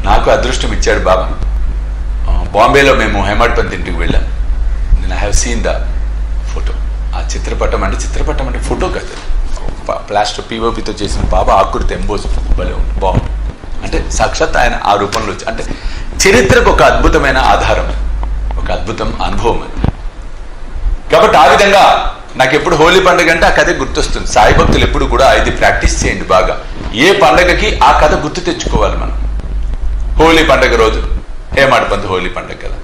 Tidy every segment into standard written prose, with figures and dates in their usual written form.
నాకు అదృష్టం ఇచ్చాడు బాబా. బాంబేలో మేము హేమాడ్పంత్ ఇంటికి వెళ్ళాం. నేను I have seen the photo. ఆ చిత్రపటం అంటే ఫోటో కాదు, ప్లాస్టర్ పీఓపితో చేసిన బాబా ఆకృతి ఎంబోస్ భలే ఉంది, బాగుంది. అంటే సాక్షాత్ ఆయన ఆ రూపంలో వచ్చి, అంటే చరిత్రకు ఒక అద్భుతమైన ఆధారం, ఒక అద్భుతం అనుభవం అది. కాబట్టి ఆ విధంగా నాకు ఎప్పుడు హోలీ పండుగ అంటే ఆ కథ గుర్తొస్తుంది. సాయి భక్తులు ఎప్పుడు కూడా ఇది ప్రాక్టీస్ చేయండి బాగా. ఏ పండగకి ఆ కథ గుర్తు తెచ్చుకోవాలి మనం. హోలీ పండుగ రోజు హేమాడ్పంత్ హోలీ పండుగ కదా,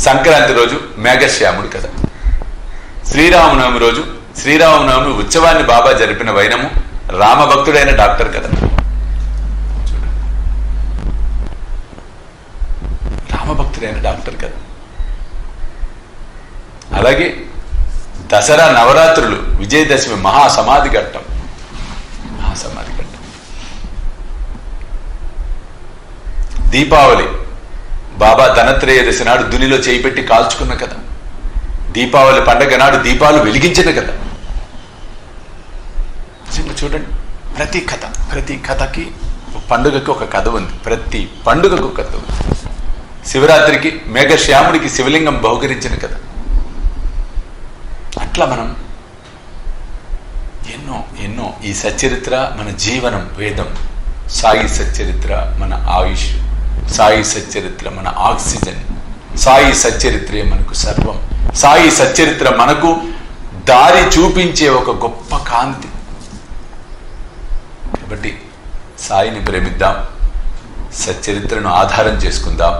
సంక్రాంతి రోజు మేఘశ్యాముడు కదా, శ్రీరామనవమి రోజు శ్రీరామనవమి ఉత్సవాన్ని బాబా జరిపిన వైనము రామభక్తుడైన డాక్టర్ కదా, రామభక్తుడైన డాక్టర్ కదా. అలాగే దసరా నవరాత్రులు, విజయదశమి మహాసమాధి ఘట్టం, దీపావళి బాబా ధనత్రయోదశి నాడు దునిలో చేయి పెట్టి కాల్చుకున్న కదా, దీపావళి పండగ నాడు దీపాలు వెలిగించిన కదా. చూడండి, ప్రతి కథకి పండుగకి ఒక కథ ఉంది, ప్రతి పండుగకు కథ ఉంది. శివరాత్రికి మేఘశ్యాముడికి శివలింగం బహుకరించిన కదా. అట్లా మనం ఎన్నో ఈ సచ్చరిత్ర మన జీవనం, వేదం. సాయి సచ్చరిత్ర మన ఆయుష్, సాయి సచ్చరిత్ర మన ఆక్సిజన్, సాయి సచ్చరిత్రే మనకు సర్వం, సాయి సచ్చరిత్ర మనకు దారి చూపించే ఒక గొప్ప కాంతి. కాబట్టి సాయిని ప్రేమిద్దాం, సచ్చరిత్రను ఆధారం చేసుకుందాం,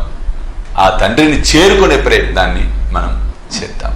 ఆ తండ్రిని చేరుకునే ప్రయత్నాన్ని మనం చేద్దాం.